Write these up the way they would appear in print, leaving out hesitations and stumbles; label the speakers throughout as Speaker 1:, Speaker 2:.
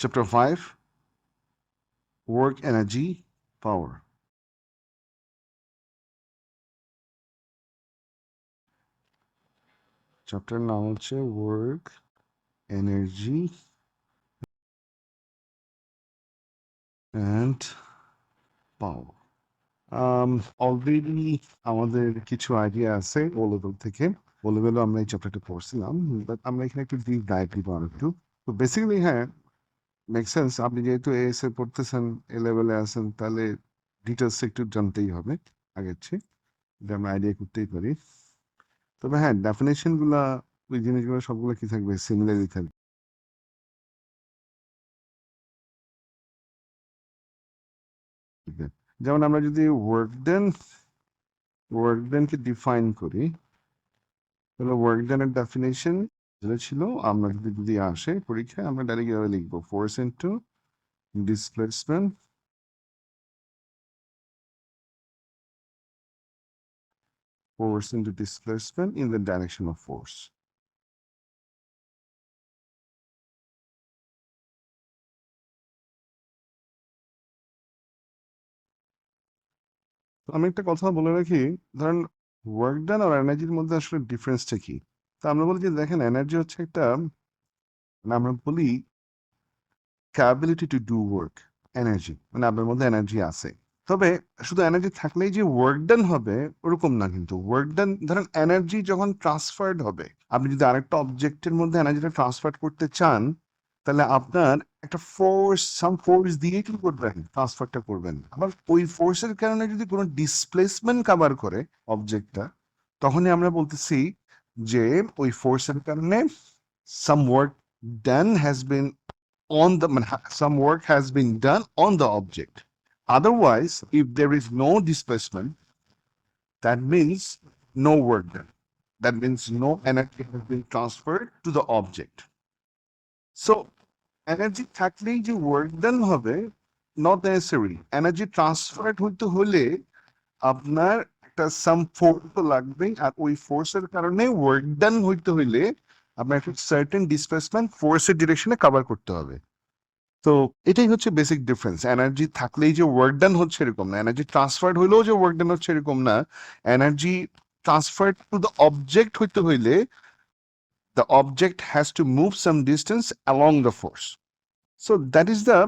Speaker 1: Chapter 5, Work, Energy, Power. Chapter নাম হচ্ছে work, energy and power. Already আমাদের কিছু আইডিয়া আছে ও লেভেল থেকে। ও লেভেলও আমরা এই চ্যাপ্টারটা পড়ছিলাম, বাট আমরা এখানে একটু ডিপ ডাইভ দিব আর একটু। তো বেসিক্যালি হ্যাঁ, মেক সেন্স। আপনি যেহেতু এএস এ পড়তেছেন, এ লেভেলে আছেন, তাহলে ডিটেলস একটু জানতেই হবে আগের চেয়ে, এটা আমরা আইডিয়া করতেই পারি। তবে হ্যাঁ, ডেফিনেশন গুলা, ওই জিনিসগুলো সবগুলো কি থাকবে, সিমিলারই থাকবে। যেমন আমরা যদি ওয়ার্ক ডানকে ডিফাইন করি, তাহলে ওয়ার্ক ডানের ডেফিনেশন যেটা ছিল, আমরা যদি আসে পরীক্ষায়, আমরা ডাইরেক্ট এভাবে লিখবো, force into displacement in the direction of force. তো আমি একটা কথা বলে রাখি, ধরেন ওয়ার্ক ডান আর এনার্জির মধ্যে আসলে ডিফারেন্সটা কি। তো আমরা বলি যে দেখেন, এনার্জি হচ্ছে একটা, মানে আমরা বলি capability to do work. Energy মানে আপনার মধ্যে এনার্জি আছে। তবে শুধু এনার্জি থাকলেই যে ওয়ার্ক ডান হবে ওরকম না, কিন্তু ওয়ার্ক ডান, ধরেন এনার্জি যখন ট্রান্সফার্ড হবে, আপনি যদি আরেকটা অবজেক্টের মধ্যে এনার্জিটা ট্রান্সফার করতে চান, তাহলে আপনার একটা ফোর্স দিয়ে কি করবেন, ট্রান্সফারটা করবেন। আবার ওই ফোর্সের কারণে যদি কোনো ডিসপ্লেসমেন্ট কাভার করে অবজেক্টটা, তখনই আমরা বলতেছি যে ওই ফোর্সের কারণে some work done has been some work has been done on the object. Otherwise, if there is no displacement, that means no work done. That means no energy has been transferred to the object. So, energy থাকলেই যে work done হবে, not necessary. Energy transferred হইতে হলে আপনার একটা সাম force তো লাগবেই, আর ওই ফোর্সের কারণে ওয়ার্ক ডান হইতে হইলে আপনার একটা সার্টেন ডিসপ্লেসমেন্ট ফোর্সের ডিরেকশনে কভার করতে হবে। তো এটাই হচ্ছে বেসিক ডিফারেন্স। এনার্জি থাকলেই যে ওয়ার্ক ডান হচ্ছে এরকম না, এনার্জি ট্রান্সফার্ড হইলেও যে ওয়ার্ক ডান হচ্ছে এরকম না। Energy transferred to the object হইতে হইলে the object has to move some distance along the force. So that is the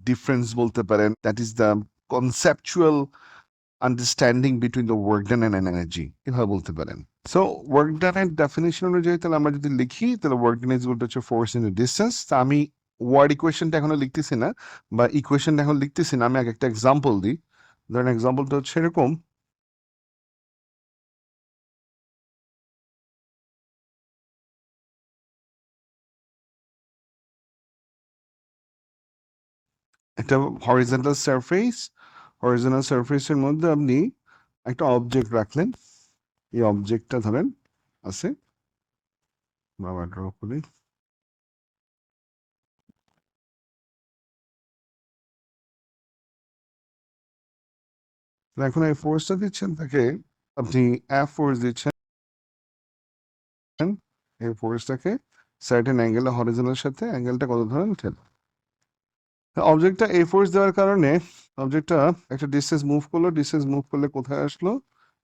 Speaker 1: difference বলতে পারেন, that is the conceptual understanding between the work done and an energy, এভাবে বলতে পারেন। So work ডানের definition অনুযায়ী তাহলে আমরা যদি লিখি, তাহলে work done is equal to হচ্ছে ফোর্স ইনটু ডিসটেন্স। তা আমি ওয়ার্ড ইকুয়েশনটা এখনো লিখতেছি না, বা ইকুয়েশনটা এখন লিখতেছি না, আমি একটা এক্সাম্পল দিই। ধরেন এক্সাম্পলটা হচ্ছে এরকম, একটা হরিজন্টাল সারফেসের মধ্যে আপনি একটা অবজেক্ট রাখলেন। এই অবজেক্টটা ধরেন আছে, বাবা ড্র করি। এখন এই ফোর্সটা দিচ্ছেন তাকে, আপনি এফ ফোর্স দিচ্ছেন, এই ফোর্সটাকে সার্টেন অ্যাঙ্গেলে হরিজনের সাথে অ্যাঙ্গেলটা কত ধরেন 10। অবজেক্টটা এই ফোর্স দেওয়ার কারণে অবজেক্টটা একটা ডিস্টেন্স মুভ করলে কোথায় আসলো,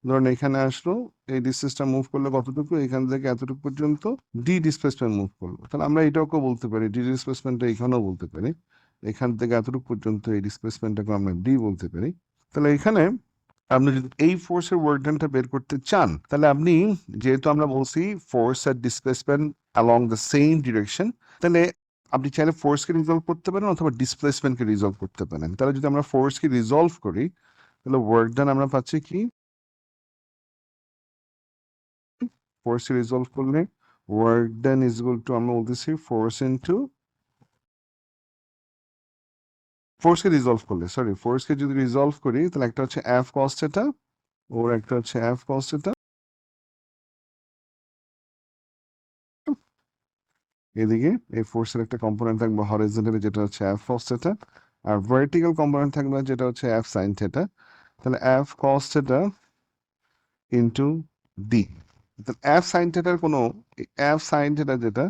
Speaker 1: ধরেন এখানে আসলো। এই ডিস্টেন্সটা মুভ করলে কতটুকু, এখান থেকে এতটুকু পর্যন্ত ডি ডিসপ্লেসমেন্ট মুভ করলো। তাহলে আমরা এটাকেও বলতে পারি, ডি ডিসপ্লেসমেন্টটা এখানেও বলতে পারি, এখান থেকে এতটুকু পর্যন্ত এই ডিসপ্লেসমেন্টটাকে আমরা ডি বলতে পারি। তাহলে এখানে আপনি যদি এই ফোর্সের ওয়ার্ক ডানটা বের করতে চান, তাহলে আপনি, যেহেতু আমরা বলছি ফোর্স আর displacement along the same direction, তাহলে আপনি চাইলে ফোর্সকে রিজলভ করতে পারেন অথবা ডিসপ্লেসমেন্টকে রিজলভ করতে পারেন। তাহলে যদি আমরা ফোর্সকে রিজলভ করি, তাহলে ওয়ার্ক ডান আমরা পাচ্ছি কি, ফোর্সকে রিজলভ করলে work done is equal two, আমরা বলতেছি ফোর্সকে যদি রিজলভ করি, তাহলে একটা হচ্ছে এফ কস থিটা, ওর একটা হচ্ছে এফ কস থিটা। এদিকে এই ফোর্সের একটা কম্পোনেন্ট থাকবে হরিজন্টালি, যেটা হচ্ছে এফ কস থিটা, আর ভার্টিক্যাল কম্পোনেন্ট থাকবে যেটা হচ্ছে এফ সাইন থিটা। তাহলে F cos theta into D. F sine থিটার কোনো, এফ সাইন থিটা যেটা,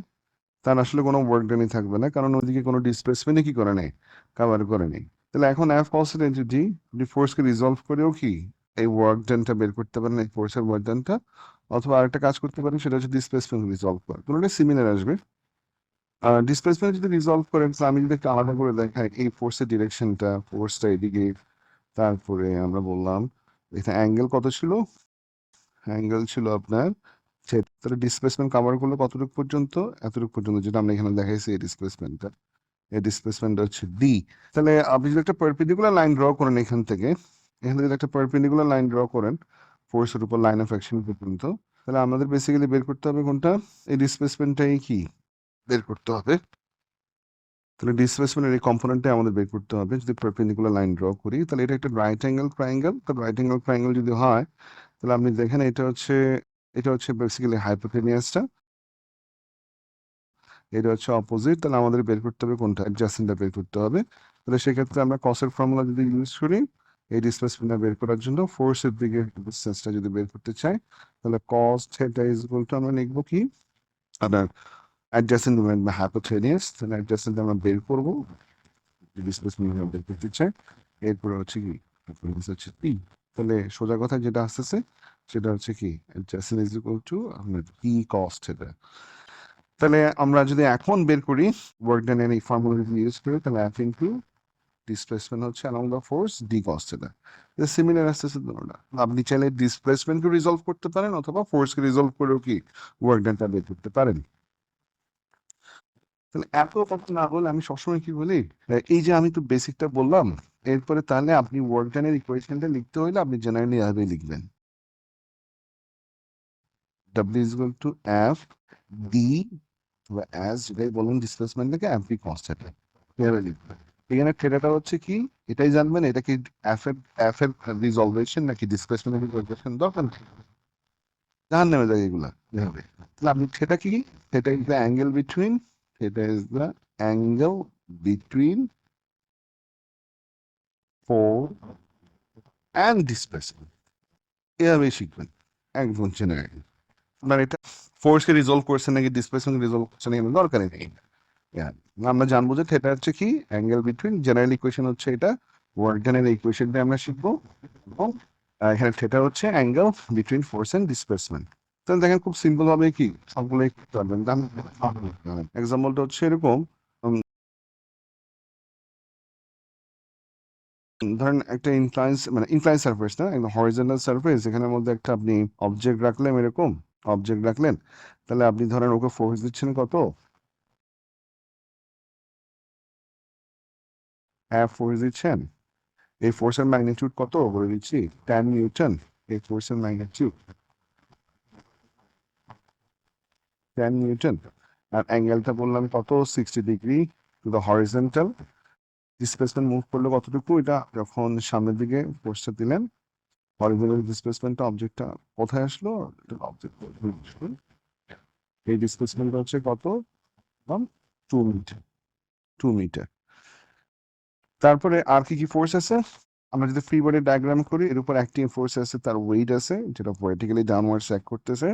Speaker 1: তার আসলে কোনো ওয়ার্ক ডানই থাকবে না, কারণ ওদিকে কোনো ডিসপ্লেসমেন্টই কি করে নেই, কভার করে নেই। তাহলে এখন এফ কনস্ট্যান্ট এন্টিটি আপনি ফোর্সকে রিজলভ করেও কি এই ওয়ার্ক ডানটা বের করতে পারেন, এই ফোর্সের ওয়ার্ক ডানটা। অথবা আরেকটা কাজ করতে পারেন, সেটা হচ্ছে ডিসপ্লেসমেন্ট রিজলভ করা, দুটোটা সিমিলার আসবে। ডিসপ্লেসমেন্ট যদি রিজলভ করেন, তাহলে আমি যদি একটু আলাদা করে দেখাই, এই ফোর্সের ডিরেকশনটা, ফোর্সটা এদিকে, তারপরে আমরা বললাম এখানে অ্যাঙ্গেল কত ছিল, অ্যাঙ্গেল ছিল আপনার, তাহলে ডিসপ্লেসমেন্ট কাভার করলো কতটুকু পর্যন্ত, এতটুকু পর্যন্ত, যেটা আমরা এখানে দেখাইছি এই ডিসপ্লেসমেন্টটা, এই ডিসপ্লেসমেন্ট হচ্ছে ডি। তাহলে আপনি যদি একটা পারপেন্ডিকুলার লাইন ড্র করেন এখান থেকে যদি একটা পারপেন্ডিকুলার লাইন ড্র করেন ফোর্সের উপর লাইন অফ অ্যাকশন পর্যন্ত, তাহলে আমাদের বেসিক্যালি বের করতে হবে কোনটা, এই ডিসপ্লেসমেন্টটাই কি বের করতে হবে। তাহলে ডিসপ্লেসমেন্টের এই কম্পোনেন্টটা আমাদের বের করতে হবে। যদি পারপেন্ডিকুলার লাইন ড্র করি, তাহলে এটা একটা রাইট অ্যাঙ্গেল ট্রায়াঙ্গেল। তো রাইট অ্যাঙ্গেল ট্রায়াঙ্গেল যদি হয়, তাহলে আপনি দেখেন এটা হচ্ছে বেসিক্যালি হাইপোটেনিয়াসটা, এটা হচ্ছে অপোজিট। তাহলে আমাদের বের করতে হবে কোনটা, অ্যাডজাসেন্টটা বের করতে হবে। তাহলে সেক্ষেত্রে আমরা কসের ফর্মুলা যদি ইউজ করি এই ডিসপ্লেসমেন্টটা বের করার জন্য, ফোর্সের দিকে ডিসটেন্সটা যদি বের করতে চাই, তাহলে cos theta is equal two আমরা লিখবো কি, আপনার অ্যাডজাসেন্ট বা হাইপোটেনিয়াস। তাহলে অ্যাডজাসেন্ট আমরা বের করবো, ডিসপ্লেসমেন্ট বের করতে চাই। এরপরে হচ্ছে কি, হচ্ছে পি। তাহলে সোজা কথা যেটা আসতেছে সেটা হচ্ছে কি, অ্যাডজাসেন্ট ইজ ইকুয়াল টু আপনার পি কস থিটা। তাহলে আমরা যদি এখন বের করি ওয়ার্ক ডান এর এই ফর্মুলা যদি ইউজ করি, তাহলে এফ ইনটু ডিসপ্লেসমেন্ট হচ্ছে along the force D cos theta. এটা সিমিলার আসতেছে দুটোটা। আপনি চাইলে ডিসপ্লেসমেন্টকে রিজলভ করতে পারেন, অথবা ফোর্সকে রিজলভ করেও কি ওয়ার্ক ডানটা বের করতে পারেন। তাহলে এত কথা না বলে আমি সবসময় কি বলি, এই যে আমি তো বেসিকটা বললাম, এরপরে তাহলে আপনি ওয়ার্ক ডানের ইকুয়েশনটা লিখতে হইলে আপনি জেনারেলি এভাবে লিখবেন, W is equal to F D, বা অ্যাজ যেটাই বলুন ডিসপ্লেসমেন্টটাকে এফ ডি কনস্ট্যান্ট, এভাবে লিখবেন। এখানে থিটাটা হচ্ছে কি, এটাই জানবেন, এটা কি এফ এর রিজলভেশন নাকি ডিসপ্লেসমেন্ট রিজলভেশন দরকার নেই, জাহান নেমে যায় এগুলা এভাবে। তাহলে আপনি থিটা কি, theta is the angle between, theta is the angle between force and displacement, এভাবেই শিখবেন একদম জেনারেল। আপনার এটা ফোর্সকে রিজলভ করছে নাকি ডিসপ্লেসমেন্ট রিজলভ করছে নাকি এমন দরকারই নেই। Yeah, আমরা জানবো যে থিটা হচ্ছে কি, অ্যাঙ্গেল বিটুইন, জেনারেল ইকুয়েশন হচ্ছে এটা, ওয়ার্ক ডানের ইকুয়েশনটা আমরা শিখবো। এবং এখানে থিটা হচ্ছে angle between force and displacement. তাহলে দেখেন খুব সিম্পল ভাবে কি সবগুলোই করতে পারবেন। এক্সাম্পলটা হচ্ছে এরকম, ধরেন একটা ইনক্লাইন সারফেস না, একদম হরিজন্টাল সারফেস, এখানের মধ্যে একটা আপনি অবজেক্ট রাখলেন, এরকম অবজেক্ট রাখলেন। তাহলে আপনি ধরেন ওকে ফোর্স দিচ্ছেন কত, ফোর্স দিচ্ছেন, এই ফোর্সের ম্যাগনিটিউড কত বলে দিচ্ছি, 10 নিউটন। এই ফোর্সের ম্যাগনিটিউড 10 নিউটন। আর অ্যাঙ্গেলটা বললাম কত, 60 degree to the horizontal. Displacement move করলো কতটুকু, এটা যখন সামনের দিকে ফোর্সটা দিলেন, হরিজন্টাল ডিসপ্লেসমেন্টটা, অবজেক্টটা কোথায় আসলো, অবজেক্ট এই ডিসপ্লেসমেন্টটা হচ্ছে কত, 2 মিটার, 2 মিটার। তারপরে আর কি কি ফোর্স আছে, আমরা যদি ফ্রি বডি ডায়াগ্রাম করি, এর উপর অ্যাক্টিং ফোর্স আছে, তার ওয়েট আছে যেটা ভার্টিক্যালি ডাউনওয়ার্ডস অ্যাক্ট করতেছে।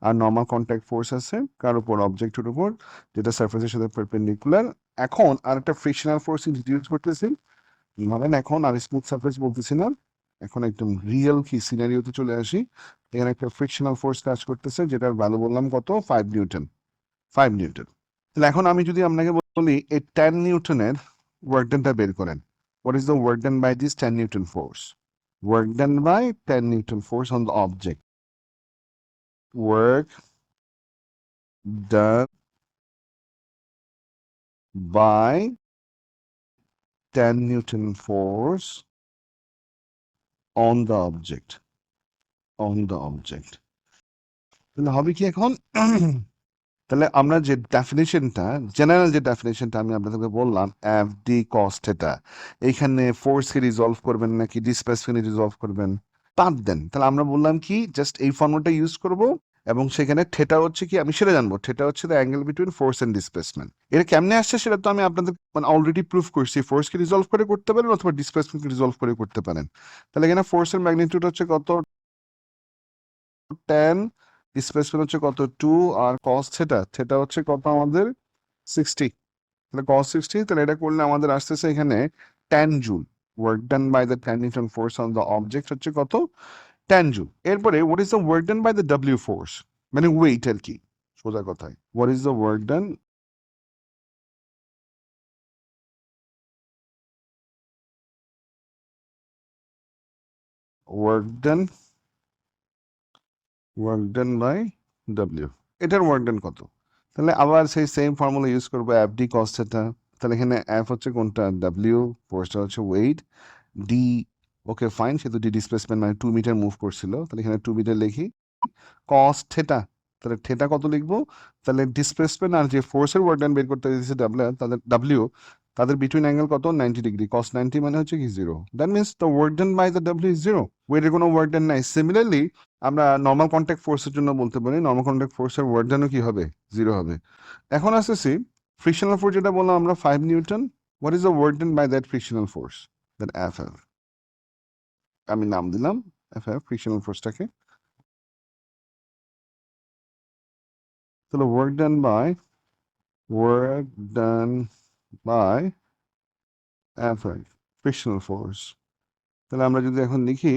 Speaker 1: আর নর্মাল কন্ট্যাক্ট ফোর্স আছে কার উপর, অবজেক্টের উপর, যেটা সারফেসের সাথে পারপেন্ডিকুলার। এখন আর একটা ফ্রিকশনাল ফোর্স ইন্ট্রোডিউস করতেছি, ধরেন এখন আর স্মুথ সারফেস বলতেছি না, এখন একদম রিয়েল কি সিনারিওতে চলে আসি। এখানে একটা ফ্রিকশনাল ফোর্স কাজ করতেছে, যেটার ভ্যালু বললাম কত, 5 নিউটন, 5 নিউটন। তাহলে এখন আমি যদি আপনাকে বলি এই 10 নিউটনের ওয়ার্ক ডানটা বের করেন, what is the work done by this 10 Newton force? Work done by 10 Newton force on the object. Work done by 10 Newton force on the object. On the object. তাহলে হবে কি এখন, তাহলে আমরা যে ডেফিনেশনটা, জেনারেল যে ডেফিনেশনটা আমি আপনাদেরকে বললাম, এফ ডি কস থিটা, এইখানে ফোর্সকে রিজলভ করবেন নাকি ডিসপ্লেসমেন্ট রিজলভ করবেন, বাদ দেন। তাহলে আমরা বললাম কি, জাস্ট এই ফর্মুলাটা ইউজ করব, এবং সেখানে থিটা হচ্ছে কি আমি সেটা জানবো, থিটা হচ্ছে the angle between force and displacement. এটা কেমনে আসছে সেটা তো আমি আপনাদের মানে অলরেডি প্রুফ করছি, ফোর্সকে রিজলভ করে করতে পারেন অথবা ডিসপ্লেসমেন্টকে রিজলভ করে করতে পারেন। তাহলে এখানে ফোর্সের ম্যাগনিটিউড হচ্ছে কত, 10, ডিসপ্লেসমেন্ট হচ্ছে কত, 2, আর কস থিটা, থিটা হচ্ছে কত আমাদের 60, তাহলে cos 60, তাহলে এটা করলে আমাদের আসতেছে এখানে 10 joule. Work done by the 10 newton force on the object হচ্ছে কত? 10 জুল। এরপরে what is the work done by the W force, মানে ওয়েট আর কি, সোজা কথায় what is the work done, work done, work done by W, এটার work done কত? তাহলে আবার সেই সেম ফর্মুলা ইউজ করবো, এফ ডি কস থিটা। তাহলে এখানে এফ হচ্ছে কোনটা? ডব্লিউ, ফোর্সটা হচ্ছে ওয়েট, ডি, ওকে ফাইন, সেহেতু ডি ডিসপ্লেসমেন্ট মানে 2 মিটার মুভ করছিল, তাহলে এখানে 2 মিটার লিখি, কস থেটা, তাহলে থেটা কত লিখবো? তাহলে ডিসপ্লেসমেন্ট আর যে ফোর্সের ওয়ার্ক ডান বের করতে দিয়েছে ডাব্লিউ, তাদের ডাব্লিউ, তাদের বিটুইন অ্যাঙ্গেল কত? 90 ডিগ্রি, কস 90 মানে হচ্ছে কি 0, that means the work done by the W is 0, ওয়েটের কোনো ওয়ার্ক ডান নাই। সিমিলারলি আমরা নর্মাল কন্ট্যাক্ট ফোর্সের জন্য বলতে পারি, নর্মাল কন্ট্যাক্ট ফোর্সের ওয়ার্ক ডানও কি হবে? 0 হবে। এখন আসতেছি ফ্রিকশনাল ফোর্স, যেটা বললাম আমরা 5 newton, what is the work done by that frictional force? That F F, আমি নাম দিলাম এফ এফ ফ্রিকশনাল ফোর্সটাকে। তাহলে work done by effort, frictional force। তাহলে আমরা যদি এখন লিখি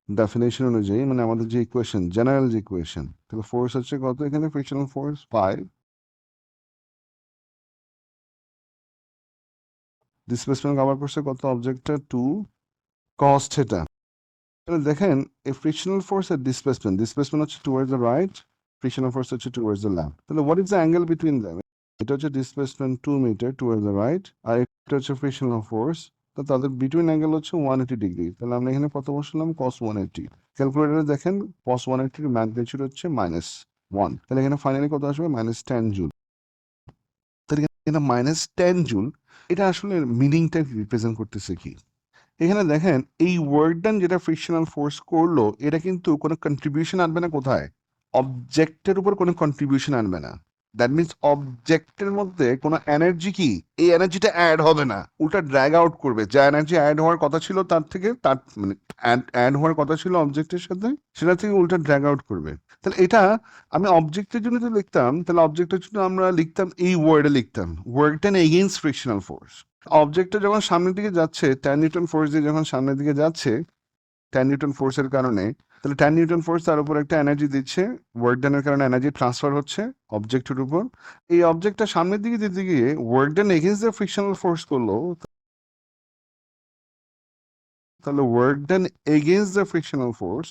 Speaker 1: ডেফিনেশন অনুযায়ী, মানে আমাদের যে ইকুয়েশন, জেনারেল যে ইকুয়েশন, তাহলে ফোর্স হচ্ছে কত এখানে? ফ্রিকশনাল ফোর্স 5, ডিসপ্লেসমেন্ট কভার করছে কত? অবজেক্টটা 2, cos থিটা। তাহলে দেখেন এই ফ্রিকশনাল ফোর্স আর ডিসপ্লেসমেন্ট, ডিসপ্লেসমেন্ট হচ্ছে towards the right, frictional force হচ্ছে টুয়ার্ডস দ্য লেফট। তাহলে what is the angle between them? এটা হচ্ছে displacement 2 metre towards the right, আর এটা হচ্ছে ফ্রিকশনাল ফোর্স, তো তাদের বিটুইন অ্যাঙ্গেল হচ্ছে 180 ডিগ্রি। তাহলে আমরা এখানে কত বসালাম? cos 180। ক্যালকুলেটারে দেখেন cos 180 এর ম্যাগনিটিউড হচ্ছে -1, তাহলে এখানে ফাইনালি কত আসবে? -10 জুল। তাহলে এখানে -10 জুল, এটা আসলে মিনিংটা রিপ্রেজেন্ট করতেছে কি? এখানে দেখেন এই ওয়ার্ক ডান যেটা ফ্রিকশনাল ফোর্স করলো, এটা কিন্তু কোনো কন্ট্রিবিউশন আনবে না কোথায়? অবজেক্টের উপর কোনো কন্ট্রিবিউশন আনবে না। দ্যাট মিনস অবজেক্টের মধ্যে কোনো এনার্জি কি, এই এনার্জিটা অ্যাড হবে না, উল্টা ড্র্যাগ আউট করবে। যা এনার্জি অ্যাড হওয়ার কথা ছিল তার থেকে, তার মানে অ্যাড হওয়ার কথা ছিল অবজেক্টের সাথে, সেটা থেকে উল্টা ড্র্যাগ আউট করবে। তাহলে এটা আমি অবজেক্টের জন্য তো লিখতাম, তাহলে অবজেক্টের জন্য আমরা লিখতাম এই ওয়ার্ডে লিখতাম work done against frictional force. অবজেক্টটা যখন সামনের দিকে যাচ্ছে, 10 নিউটন ফোর্স দিয়ে যখন সামনের দিকে যাচ্ছে 10 নিউটন ফোর্সের কারণে, তাহলে 10 নিউটন ফোর্স তার উপর একটা এনার্জি দিচ্ছে, ওয়ার্ক ডানের কারণে এনার্জি ট্রান্সফার হচ্ছে অবজেক্টের উপর। এই অবজেক্টটা সামনের দিকে দিতে গিয়ে work done against the frictional force করলো, তাহলে work done against the frictional force,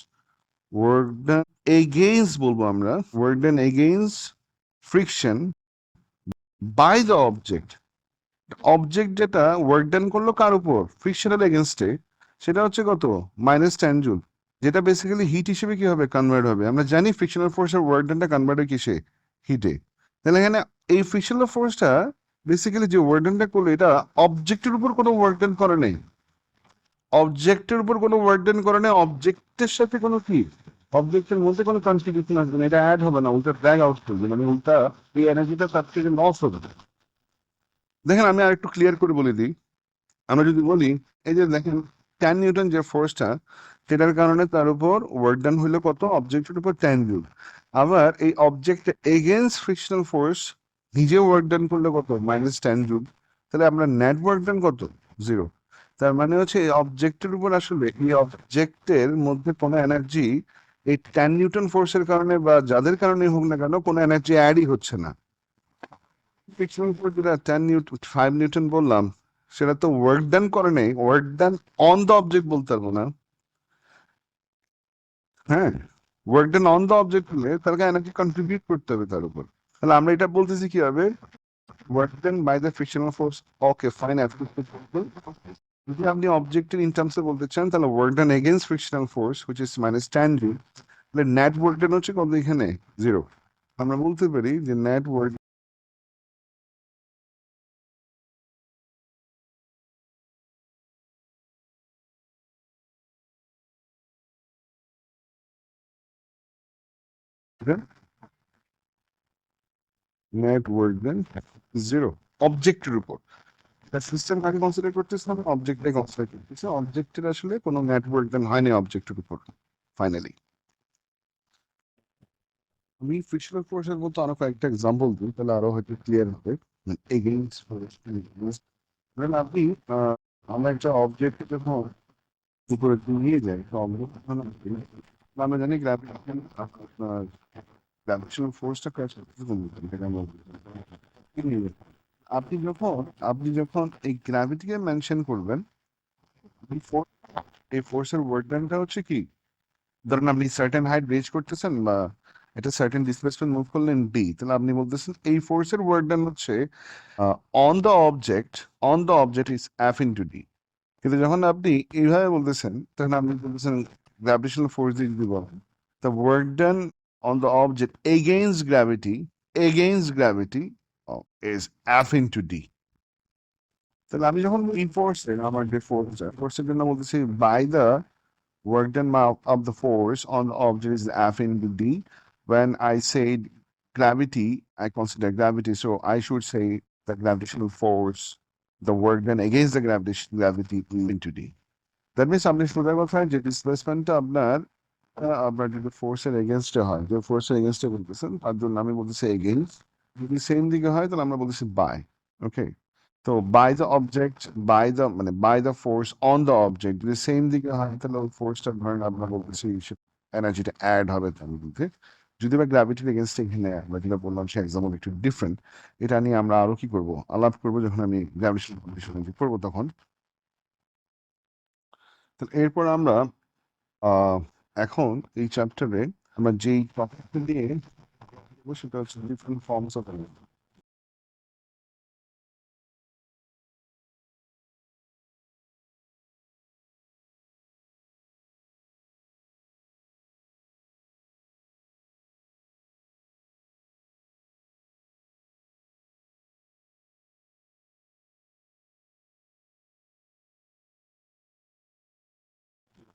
Speaker 1: work done against বলবো আমরা, work done against friction by the object. Object যেটা ওয়ার্ক ডান করলো কার উপর? ফ্রিকশনাল এগেনস্টে, সেটা হচ্ছে কত? -10 জুল, যেটা বেসিক্যালি হিট হিসেবে কি হবে? কনভার্ট হবে। আমরা জানি ফ্রিকশনাল ফোর্সের ওয়ার্ক ডানটা কনভার্ট হয় কিসে? হিটে। তাহলে এখানে এই ফ্রিকশনাল ফোর্সটা বেসিক্যালি যে ওয়ার্ক ডানটা করলো, এটা অবজেক্টের উপর কোনো ওয়ার্ক ডান করে নেই, অবজেক্টের উপর কোনো ওয়ার্ক ডান করে নেই, অবজেক্টের সাথে কোনো কি, অবজেক্টের মধ্যে কোনো কন্ট্রিবিউশন আসবে না, এটা অ্যাড হবে না, উল্টা ড্র্যাগ আউট করবে, মানে উল্টা এই এনার্জিটা তার থেকে লস হবে। দেখেন আমি আর একটু ক্লিয়ার করে বলে দিই, আমরা যদি বলি এই যে দেখেন 10 নিউটন যে ফোর্সটা, সেটার কারণে তার উপর ওয়ার্ক ডান হইলো কত? অবজেক্টের উপর 10 জুল। আবার এই অবজেক্ট এগেইনস্ট ফ্রিকশনাল ফোর্স নিজে ওয়ার্ক ডান করলে কত? -10 জুল। তাহলে আমরা নেট ওয়ার্ক ডান কত? 0। তার মানে হচ্ছে এই অবজেক্টের উপর আসলে, এই অবজেক্টের মধ্যে কোনো এনার্জি এই 10 নিউটন ফোর্সের কারণে বা যাদের কারণে হোক না কেন, কোনো এনার্জি অ্যাডই হচ্ছে না। ফ্রিকশনাল ফোর্স যেটা 10 নিউটন 5 নিউটন বললাম, সেটা তো ওয়ার্ক ডান করে নেই, work done on the object বলতে পারবো না। হ্যাঁ, work done on the object হলে তাকে এনার্জি কন্ট্রিবিউট করতে হবে তার উপর। তাহলে আমরা এটা বলতেছি কি হবে? Work done by the frictional force, okay fine. যদি আপনি অবজেক্টের ইন টার্মসে বলতে চান, তাহলে work done against frictional force which is -10 joule, তাহলে নেট ওয়ার্ক ডান হচ্ছে কত এখানে? 0। আমরা বলতে পারি যে net work done, net work done 0 অবজেক্টের উপর। সিস্টেম কাকে কনসিডার করতেছে? আমরা অবজেক্টটাই কনসিডার করতেছি, অবজেক্টের আসলে কোনো নেটওয়ার্ক দেন হয়নি অবজেক্টের উপর ফাইনালি। আমি ফ্রিকশনাল ফোর্সের মতো আরো কয়েকটা এক্সাম্পল দিই, তাহলে আরো হয়তো ক্লিয়ার হবে। এগেইনস্ট ফোর্স, ধরেন আপনি আমরা একটা অবজেক্ট যখন উপরে নিয়ে যাই, তো অবজেক্ট আমরা জানি গ্র্যাভিটেশন, আপনার গ্র্যাভিটেশনাল ফোর্সটা কাজ করতে এটাকে আমরা নিয়ে যাই। আপনি যখন এই গ্র্যাভিটিকে মেনশন করবেন, এই ফোর্স, এই ফোর্সের ওয়ার্ক ডানটা হচ্ছে কি, ধরেন আপনি সার্টেন হাইট রিচ করতেছেন বা এটা সার্টেন ডিসপ্লেসমেন্ট মুভ করলেন ডি, তাহলে আপনি বলতেছেন এই ফোর্সের ওয়ার্ক ডান হচ্ছে on the object, is F into D. কিন্তু যখন আপনি এইভাবে বলতেছেন, তখন আপনি বলতেছেন গ্র্যাভিটেশনাল ফোর্স দিয়ে যদি বলেন, the work done on the object against gravity is F into D. তাহলে আমি যখন এই ফোর্সের, আমার যে ফোর্সের জন্য বলতেছি by the work done of the force on the object is F into D. When I say gravity, I consider gravity, so I should say the gravitational force, the work done against the gravity into D. That means আপনি সোজা কথায় যে ডিসপ্লেসমেন্টটা আপনার আপনার যদি ফোর্সের এগেনস্টে হয়, যে ফোর্সের এগেনস্টে বলতেছেন তার জন্য আমি বলতেছি এগেনস্ট। যদি সেম দিকে হয় তাহলে আমরা বলতেছি বাই। ওকে, তো by the object, by the force on the object, যদি সেম দিকে হয় তাহলে ওই ফোর্সটা ধরেন আমরা বলতেছি এনার্জিটা অ্যাড হবে তার মধ্যে। যদি বা গ্র্যাভিটির এগেনস্টে এখানে আমরা যেটা বললাম সে এক্সাম্পল একটু ডিফারেন্ট, এটা নিয়ে আমরা আরো কি করবো, আলাপ করবো যখন আমি গ্র্যাভিটেশনাল কন্ডিশনে পড়বো তখন। তাহলে এরপর আমরা এখন এই চ্যাপ্টারে আমরা যেই টপিকটা নিয়ে পড়বো সেটা হচ্ছে different forms of energy.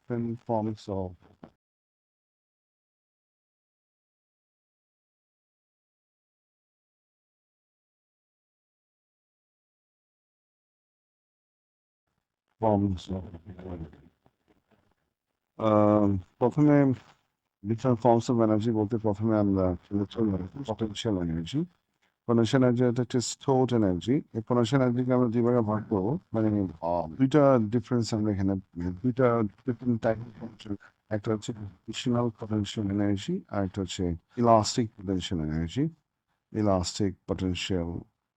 Speaker 1: Different forms of forms of প্রথমে ডিফারেন্ট ফর্মস অফ এনার্জি বলতে প্রথমে আমরা পটেনশিয়াল এনার্জি। পটেনশিয়াল এনার্জি হচ্ছে স্টোরড এনার্জি। এই পটেনশিয়াল এনার্জিকে আমরা দুই ভাগে ভাগ করবো, মানে দুইটা ডিফারেন্স আমরা এখানে, দুইটা ডিফারেন্ট টাইপ। একটা হচ্ছে এডিশনাল পটেনশিয়াল এনার্জি, আর একটা হচ্ছে elastic potential energy. Elastic potential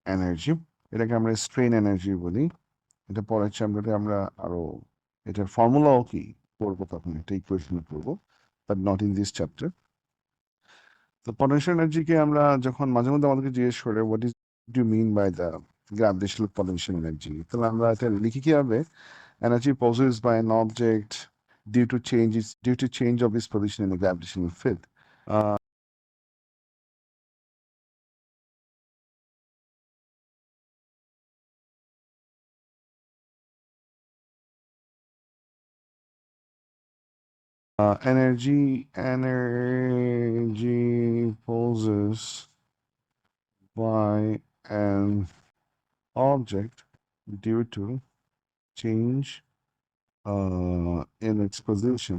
Speaker 1: energy, এটাকে আমরা স্ট্রেন এনার্জি বলি। এটা পরের চ্যাপ্টারে আমরা আরো এটার ফর্মুলাও কি পড়বো, তখন একটা ইকুয়েশন পড়বো, but not in this chapter. তো পটেনশিয়াল এনার্জিকে আমরা যখন মাঝে মধ্যে আমাদেরকে জিজ্ঞেস করে what is do mean by the gravitational potential energy, তাহলে আমরা এটা লিখি কি হবে, energy possessed by an object due to change of its position in the gravitational field. Uh, energy possessed by an object due to change in its position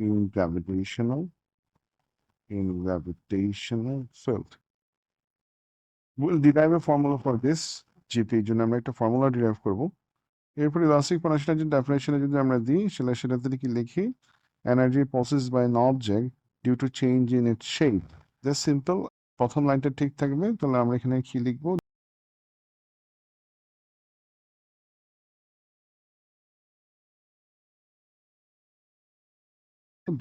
Speaker 1: in gravitational field. We'll derive a formula for this GP এর জন্য আমরা একটা formula derive করব। এরপর elastic পটেনশিয়ালের ডেফিনেশনে যদি আমরা দিই সেটাতে কি লিখি, energy possessed by an object due to change in its shape. Just simple, প্রথম লাইনটা ঠিক থাকবে, তাহলে আমরা এখানে কি লিখবো,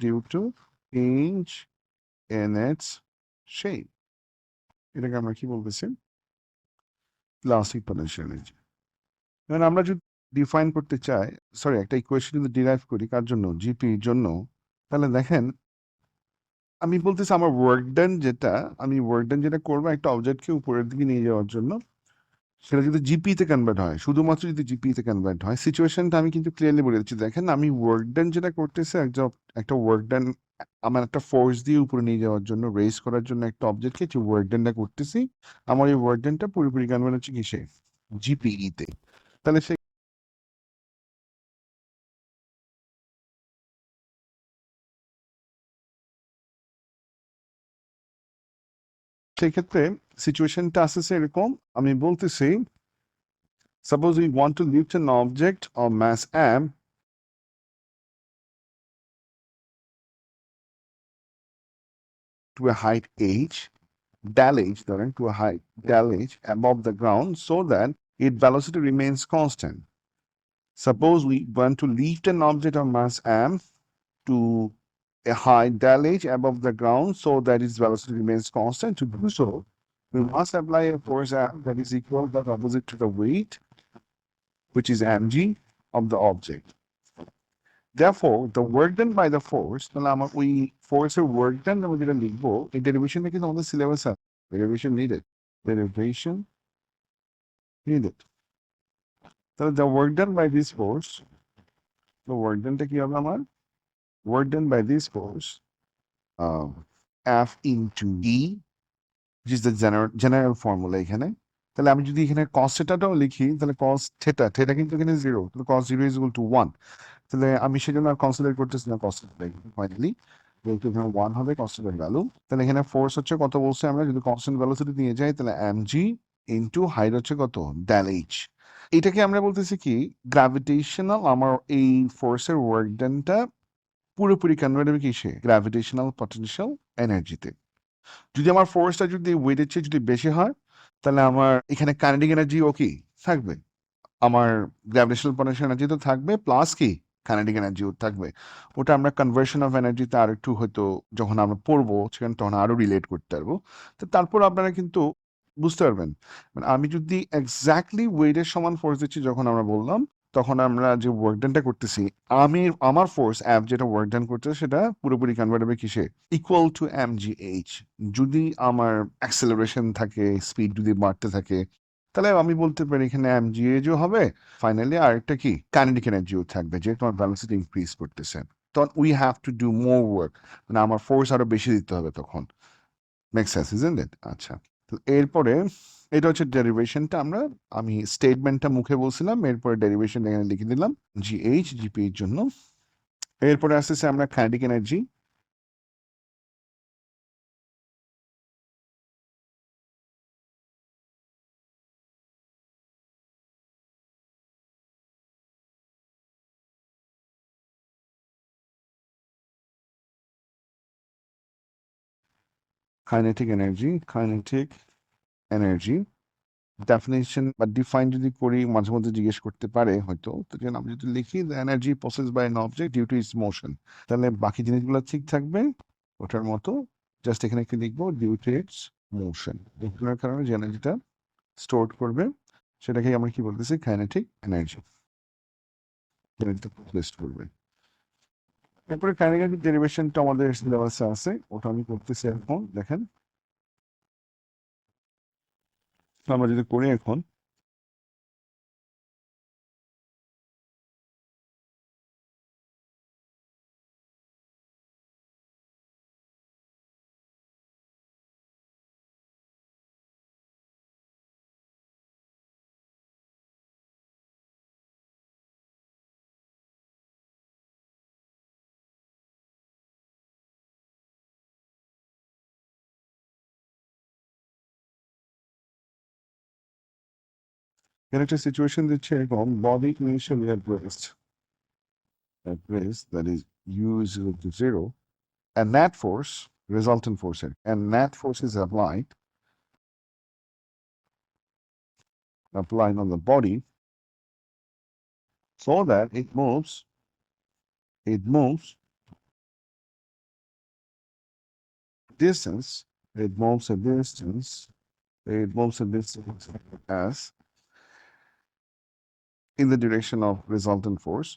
Speaker 1: due to change in its shape, এটাকে আমরা কি বলতেছি, ইলাস্টিক পটেনশিয়াল এনার্জি। এখন আমরা যদি ডিফাইন করতে চাই, সরি একটা ইকুয়েশন যদি ডিরাইভ করি কার জন্য, জিপি জন্য, তাহলে দেখেন আমি বলতেছি আমার ওয়ার্ক ডান যেটা করবো একটা অবজেক্টকে উপরের দিকে নিয়ে যাওয়ার জন্য, সেটা যদি জিপিতে কনভার্ট হয়, শুধুমাত্র যদি জিপিতে কনভার্ট হয়, সিচুয়েশনটা আমি কিন্তু ক্লিয়ারলি বলে দিচ্ছি। দেখেন আমি ওয়ার্ক ডান যেটা করতেছে, একটা ওয়ার্ক ডান আমার একটা ফোর্স দিয়ে উপরে নিয়ে যাওয়ার জন্য, রেস করার জন্য একটা অবজেক্টকে যে ওয়ার্ক ডানটা করতেছি, আমার এই ওয়ার্ক ডানটা পুরোপুরি কনভার্ট হচ্ছে কিসে, জিপিইতে। তাহলে সে সেক্ষেত্রে সিচুয়েশনটা আসছে এরকম, আমি বলতেছি suppose we want to lift an object of mass m to a height h, del h ধরেন, to a height del h above the ground so that its velocity remains constant. Suppose we want to lift an object of mass m to a height del h above the ground so that its velocity remains constant. To do so, we must apply a force F that is equal but opposite to the weight, which is mg, of the object. Therefore, the work done by the force, তাহলে আমার ওই ফোর্সের work done আমরা যেটা লিখবো, এই ডেরিভেশনটা কিন্তু আমাদের সিলেবাস আছে। Derivation needed, derivation needed. তাহলে the work done by this force, the work doneটা কি হবে আমার? Work done by this force, F into E, which is the general formula এখানে। তাহলে আমি যদি এখানে cos থিটাটাও লিখি, তাহলে cos থিটা, থিটা কিন্তু এখানে 0, তাহলে cos 0 is equal to 1। তাহলে আমি সেজন্য আর কনসিডার করতেছি না cos থিটা, ফাইনালি যেহেতু এখানে 1 হবে কনস্ট্যান্ট ভ্যালু। তাহলে এখানে ফোর্স হচ্ছে কত বলছে, আমরা যদি কনস্ট্যান্ট ভ্যালোসিটি নিয়ে যাই তাহলে mg ইনটু হাইট হচ্ছে কত, ডেল এইচ। এটাকে আমরা বলতেছি কি গ্র্যাভিটেশনাল, আমার এই ফোর্সের ওয়ার্ক ডানটা পুরোপুরি কনভার্ট হবে কিসে, গ্র্যাভিটেশনাল পটেনশিয়াল এনার্জিতে। যদি আমার ফোর্সটা যদি ওয়েটের চেয়ে যদি বেশি হয়, তাহলে আমার এখানে কাইনেটিক এনার্জিও কি থাকবে, আমার গ্র্যাভিটেশনাল পটেনশিয়াল এনার্জি তো থাকবে, প্লাস কি কাইনেটিক এনার্জিও থাকবে। ওটা আমরা কনভার্সন অফ এনার্জিতে আর একটু হয়তো যখন আমরা পড়বো সেখানে তখন আরো রিলেট করতে পারবো। তো তারপর আপনারা কিন্তু বুঝতে পারবেন, মানে আমি যদি এক্স্যাক্টলি ওয়েটের সমান ফোর্স দিচ্ছি যখন আমরা বললাম, তখন আমরা যে ওয়ার্ক ডানটা করতেছি, আমি আমার ফোর্স অ্যাপ যেটা ওয়ার্ক ডান করতেছে সেটা পুরোপুরি কনভার্ট হবে কিসে, ইকুয়াল টু mgh। যদি আমার অ্যাক্সেলারেশন থাকে, স্পিড যদি বাড়তে থাকে, তাহলে আমি বলতে পারি এখানে mgh ও হবে, ফাইনালি আরেকটা কি কাইনেটিক এনার্জিও থাকবে, যেহেতু আমার ভেলোসিটি ইনক্রিজ করতেছে। তখন we have to do more work, মানে আমার ফোর্স আরো বেশি দিতে হবে তখন। Make sense isn't it? আচ্ছা, তো এরপরে এটা হচ্ছে ডেরিভেশনটা, আমি স্টেটমেন্টটা মুখে বলছিলাম, এরপরে ডেরিভেশন এখানে লিখে দিলাম জিএইচ জিপি এর জন্য। এরপরে আসতেছে আমরা kinetic energy. Kinetic energy definition বা ডিফাইন যদি করি, মাঝে মধ্যে জিজ্ঞেস করতে পারে হয়তো, তো যেন আমি যদি লিখি দ্য এনার্জি প্রসেস by an object due to its motion, তাহলে বাকি জিনিসগুলো ঠিক থাকবে ওটার মতো, জাস্ট এখানে কি লিখবো, ডিউ টু ইটস মোশন। এগুলোর কারণে যে এনার্জিটা স্টোর করবে সেটাকে আমরা কি বলতেছি, কাইনেটিক এনার্জি, এনার্জিটা লিস্ট করবে। এরপরে কাইনেটিক ডেরিভেশনটা আমাদের সিলেবাসে আছে, ওটা আমি করতেছি এখন। দেখেন আমরা যদি করি এখন, এখানে একটা সিচুয়েশন দিচ্ছে এরকম, body initially at rest that is u is equal to 0, and net force, resultant force, and net force is applied on the body so that it moves distance, it moves a distance, it moves a distance as in the direction of resultant force,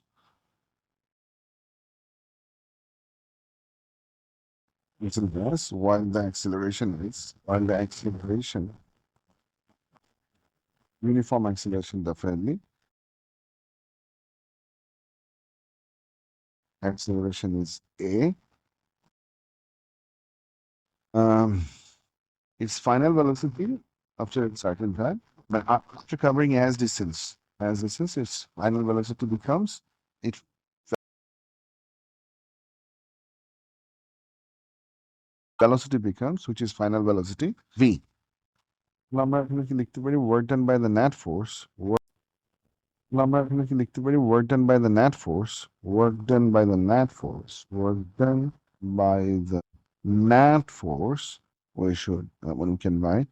Speaker 1: which is this, while the acceleration, uniform acceleration definitely, acceleration is a, um, its final velocity after a certain time, but after covering as distance, its final velocity becomes it velocity becomes, which is final velocity, v. আমরা এখানে কি লিখতে পারি work done by the net force, আমরা এখানে কি লিখতে পারি work done by the net force, work done by the net force, work done by the net force. We should when we can write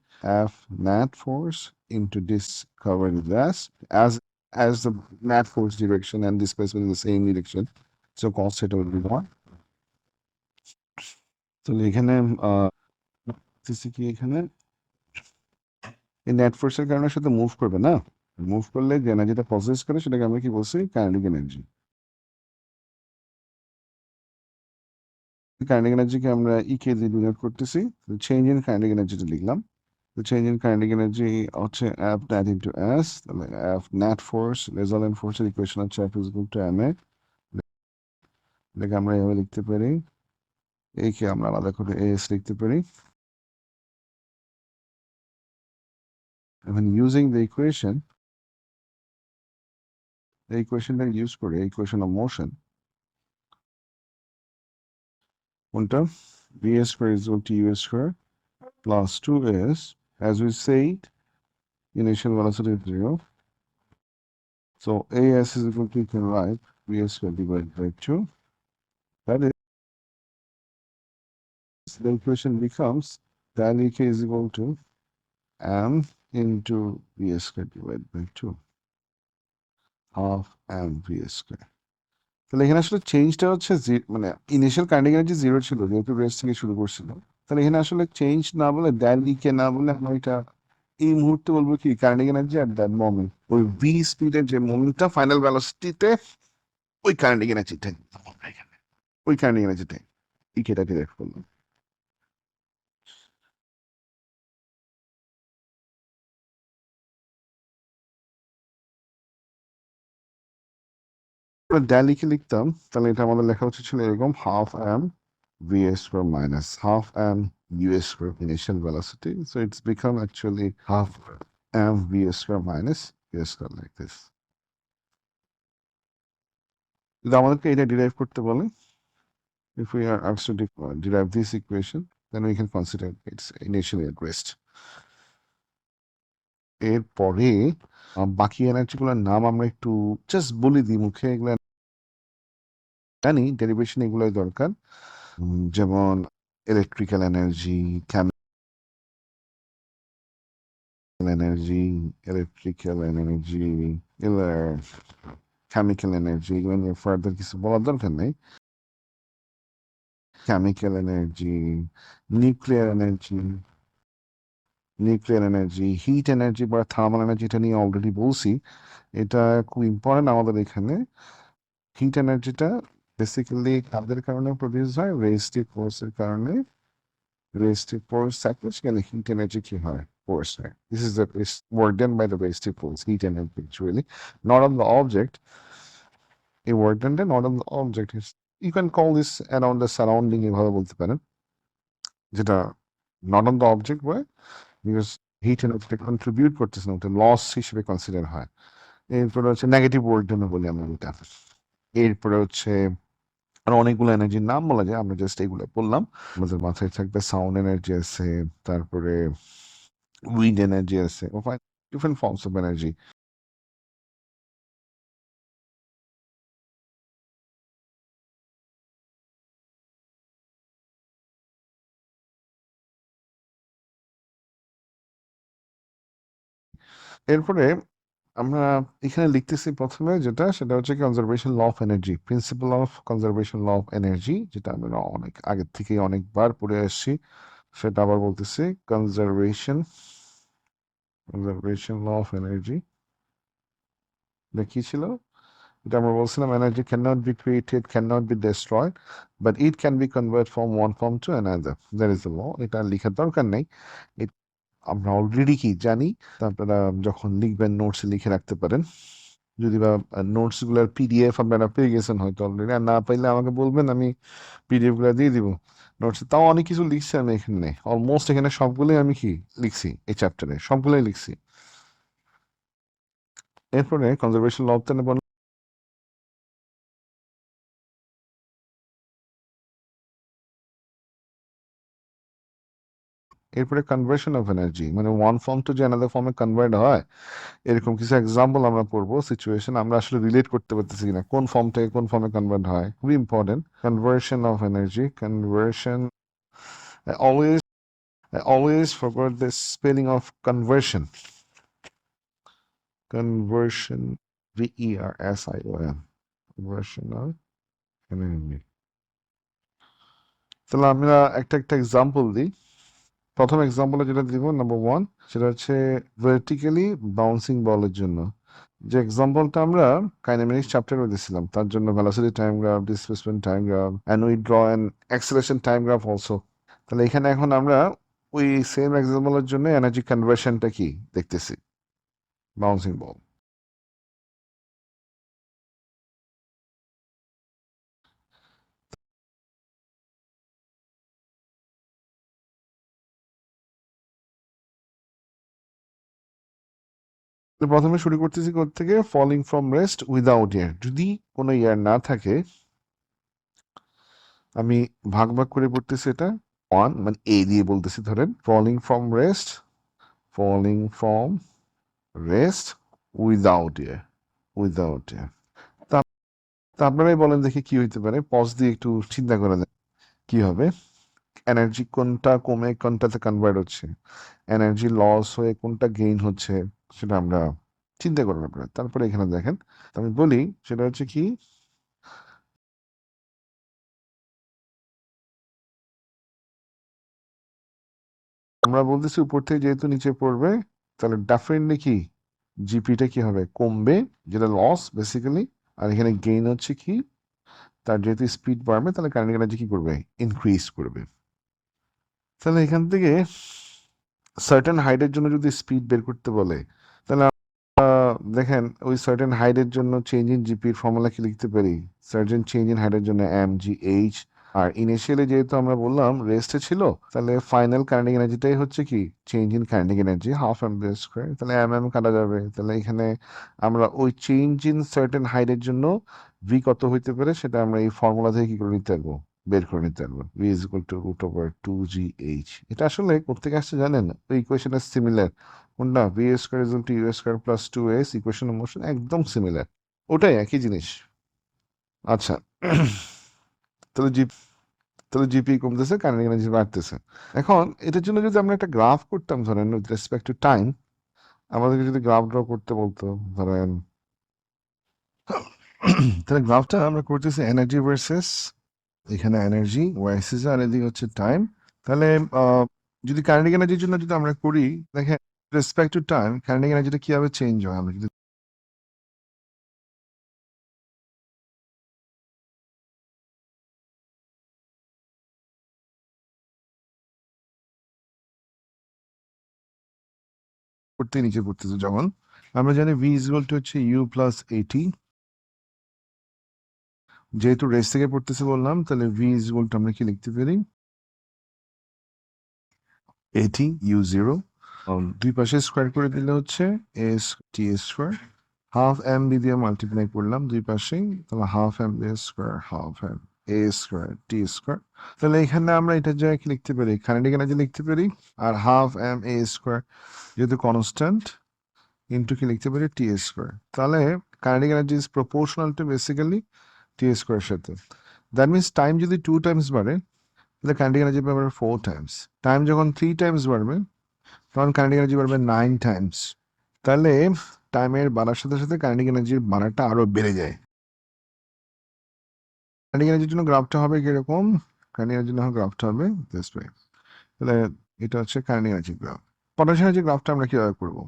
Speaker 1: F net force into this covered gas as the net force direction and displacement in the same direction, so cos theta will be 1. তো এখানে কি এখানে এই net ফোর্সের কারণে সাথে move করবে না, মুভ করলে যে এনার্জিটা প্রসেস করে সেটাকে আমরা কি বলছি কাইনেটিক এনার্জি। কাইনেটিক এনার্জিকে আমরা ইকে দিয়ে ডিনোট করতেছি, চেঞ্জ ইন কাইনেটিক এনার্জিটা লিখলাম। তো চেঞ্জ ইন কাইনেটিক এনার্জি হচ্ছে এফ নেট ইন্টু এস, তাহলে এফ নেট ফোর্স রেজাল্টেন্ট ফোর্সের ইকুয়েশন হচ্ছে F is equal to M A, এটাকে আমরা এভাবে লিখতে পারি, একে আমরা আলাদা করে এস লিখতে পারি। এখন ইউজিং দ্য ইকুয়েশন, এই ইকুয়েশনটা ইউজ করে ইকুয়েশন অফ মোশন কোনটা v square is equal to u square plus 2s, as we said, initial velocity is 0. So as is equal to, you can write v squared divided by 2. That is, the equation becomes tan ek is equal to m into v squared divided by 2, half m v squared. তাহলে এখানে আসলে চেঞ্জটা হচ্ছে মানে initial kinetic energy 0 ছিল যেহেতু rest থেকে শুরু করছিল, তাহলে এখানে আসলে চেঞ্জ না বলে ড্যাল কে না বলে আমরা এটা এই মুহূর্তে বলবো কি kinetic energy at that moment, ওই ভি স্পিডের যে মোমেন্টটা ফাইনাল ভেলোসিটিতে ওই কাইনেটিক এনার্জিটাই, ওই কাইনেটিক এনার্জিটাই ইকেটা ডিরেক্ট করলাম। ড্যাল কে লিখতাম, তাহলে এটা আমাদের লেখা উচিত ছিল এরকম half M V square minus half M U square initial velocity, so it's become actually half M V square minus U square like this. যদি আমাদেরকে এটা ডিরাইভ করতে বলে, if we are asked to derive this equation, then we can consider its initially at rest. এরপরে বাকি এনার্জিগুলোর নাম আমরা একটু জাস্ট বলে দিই মুখে, এগুলো জানি ডেরিভেশন এগুলোই দরকার, যেমন electrical energy, electrical energy, chemical energy, এগুলো নিয়ে ফার্দার কিছু বলার দরকার নেই। Chemical energy, nuclear energy, hit energy বা থার্মাল এনার্জি, এটা নিয়ে অলরেডি বলছি, এটা খুব ইম্পর্টেন্ট আমাদের এখানে। হিট এনার্জিটা বেসিক্যালি কাদের কারণে প্রডিউস হয়, রেজিস্টিভ ফোর্সের কারণে, রেজিস্টিভ ফোর্স থাকলে সেখানে হিট এনার্জি কি হয়, ফোর্স হয়। This is the work done by the resistive force, heat energy actually not on the object, এই ওয়ার্ক ডানটা not on the object, you can call this around the surrounding, এভাবে বলতে পারেন, যেটা not on the object হয় because heat এনার্জিটা contribute করতেছে না, ওটা লস হিসেবে কনসিডার হয়। এরপরে হচ্ছে নেগেটিভ ওয়ার্ক ডান বলি আমরা এটা। এরপরে হচ্ছে আরো অনেকগুলো এনার্জির নাম বলা যায়, আমরা জাস্ট এগুলো বললাম। আমাদের মাথায় থাকবে সাউন্ড এনার্জি আছে, তারপরে উইন্ড এনার্জি আছে, ডিফারেন্ট ফর্মস অফ এনার্জি। এরপরে আমরা এখানে লিখতেছি প্রথমে যেটা, সেটা হচ্ছে conservation law of energy, principle of conservation law of energy, যেটা আমরা অনেক আগে থেকে অনেকবার পড়ে আসছি, সেটা আবার বলতেছি, কনজারভেশন ল অফ এনার্জি। এটা কি ছিল, এটা আমরা বলছিলাম energy can not be created, can not be destroyed, but it can be convert from one form to another, that is the law. এটা লিখার দরকার নেই, আমরা অলরেডি কি জানি। আপনারা যখন লিখবেন নোটসে লিখে রাখতে পারেন, যদি বা নোটস গুলার পিডিএফ আপনারা পেয়ে গেছেন হয়তো অলরেডি, আর না পাইলে আমাকে বলবেন, আমি পিডিএফ গুলা দিয়ে দিব নোটসে। তাও অনেক কিছু লিখছি আমি এখানে, অলমোস্ট এখানে সবগুলোই আমি কি লিখছি, এই চ্যাপ্টারে সবগুলোই লিখছি। এরপরে কনজারভেশন ল অফ এরপরে কনভার্সন অফ এনার্জি, মানে ওয়ান ফর্ম টু যে অ্যানাদার ফর্মে কনভার্ট হয়, এরকম কিছু এক্সাম্পল আমরা পড়বো, সিচুয়েশন আমরা আসলে রিলেট করতে পারতেছি কিনা, কোন ফর্ম থেকে কোন ফর্মে কনভার্ট হয়, খুবই important. Conversion of energy, conversion, always I always forgot the spelling of conversion. Conversion, VERSION. Conversion of energy. তাহলে আমরা একটা একটা এক্সাম্পল দিই। প্রথম এক্সাম্পলে যেটা দিব, নাম্বার ওয়ান, সেটা হচ্ছে ভার্টিক্যালি বাউন্সিং বলের জন্য। যে এক্সাম্পলটা আমরা কাইনেমেটিক্স চ্যাপ্টারে দিয়েছিলাম, তার জন্য velocity time graph, displacement time graph, and we draw an acceleration time graph also. তাহলে এখানে এখন আমরা ওই সেম এক্সাম্পলের জন্য এনার্জি কনভার্সনটা কি দেখতেছি, বাউন্সিং বল। তো প্রথমে শুরু করতেছি থেকে, falling from rest without air. যদি কোনো এয়ার না থাকে, আমি ভাগ ভাগ করে পড়তেছি এটা। ওয়ান মানে এ দিয়ে বলতেছি, ধরেন falling from rest, falling from rest without air, without air. তা তা আপনারাই বলেন দেখি কি হইতে পারে, পজ দিয়ে একটু চিন্তা করে দেন কি হবে। এনার্জি কোনটা কমে কোনটাতে কনভার্ট হচ্ছে, এনার্জি লস হয়ে কোনটা গেইন হচ্ছে, সেটা আমরা চিন্তা করেন আপনারা। তারপরে এখানে দেখেন, আমি বলি সেটা হচ্ছে কি, আমরা বলতেছি উপর থেকে যেহেতু নিচে পড়বে, তাহলে ডেফিনেটলি কি জিপিটা কি হবে, কমবে, যেটা লস বেসিক্যালি। আর এখানে গেইন হচ্ছে কি, তার যেহেতু স্পিড বাড়বে, তাহলে কারেন্ট এনার্জি কি করবে, ইনক্রিজ করবে। তাহলে এখান থেকে সার্টেন হাইটের জন্য যদি স্পিড বের করতে বলে, তাহলে দেখেন ওই সার্টেন হাইটের জন্য চেঞ্জ ইন জিপির ফর্মুলা কি লিখতে পারি, সার্টেন চেঞ্জ ইন হাইটের জন্য এম জি এইচ। আর ইনিশিয়ালি যেহেতু আমরা বললাম রেস্টে ছিল, তাহলে ফাইনাল কাইনেটিক এনার্জিটাই হচ্ছে কি, change in kinetic energy half M B square. তাহলে এম কাটা যাবে, তাহলে এখানে আমরা ওই চেঞ্জ ইন সার্টেন হাইটের জন্য ভি কত হইতে পারে সেটা আমরা এই ফর্মুলা থেকে কি করে নিতে পারবো, বের করে নিতে পারবো। V is equal to root over two g h. এটা আসলে কোথেকে আসছে জানেন, ওই ইকুয়েশনের সিমিলার। কোনটা, v square is equal to u square plus two s, equation of motion একদম সিমিলার, ওটাই একই জিনিস। আচ্ছা, তাহলে জিপি কমতেছে, কাইনেটিক এনার্জি বাড়তেছে। এখন এটার জন্য যদি আমরা একটা গ্রাফ করতাম, ধরেন উইথ রেসপেক্ট টু টাইম, আমাদেরকে যদি গ্রাফ ড্র করতে বলতো, ধরেন তাহলে গ্রাফটা আমরা করতেছি এনার্জি ভার্সেস, এখানে এনার্জি ওয়াইসিস আর এদিকে হচ্ছে টাইম। তাহলে আহ, যদি কাইনেটিক এনার্জির জন্য যদি আমরা করি, দেখেন রেসপেক্ট টু টাইম কাইনেটিক এনার্জিটা কিভাবে চেঞ্জ হয়, আমরা যদি করতে নিচে করতেছি, যখন আমরা জানি ভি ইকুয়াল টু হচ্ছে ইউ প্লাস এটি, যেহেতু রেস থেকে পড়তেছে বললাম, তাহলে ভি ইকুয়াল টু আমরা কি লিখতে পারি, এটি ইউ জিরো, দুই পাশে স্কোয়ার করে দিলে হচ্ছে S T square, half M B দিয়ে মাল্টিপ্লাই করলাম দুই পাশেই, তাহলে half M B square, half M A square T square. তাহলে এখানে আমরা এটার জায়গায় কি লিখতে পারি, কাইনেটিক এনার্জি লিখতে পারি, আর হাফ এম এ স্কোয়ার যেহেতু কনস্ট্যান্ট, ইন্টু কি লিখতে পারি, টি স্কোয়ার। তাহলে kinetic energy is proportional to basically T square সাথে। দ্যাট মিনস টাইম যদি 2 টাইমস বাড়ে, তাহলে কাইনেটিক এনার্জি পাবে 4 টাইমস। টাইম যখন 3 টাইমস বাড়বে, তখন কাইনেটিক এনার্জি বাড়বে 9 টাইমস। তাহলে টাইমের বাড়ার সাথে সাথে কাইনেটিক এনার্জির বাড়াটা আরো বেড়ে যায়। কাইনেটিক এনার্জির জন্য গ্রাফটা হবে কিরকম, কাইনেটিক এনার্জির জন্য গ্রাফটা হবে দিস ওয়ে। তাহলে এটা হচ্ছে কাইনেটিক এনার্জি গ্রাফ। পটাশিয়াম এনার্জি গ্রাফটা আমরা কিভাবে করবো,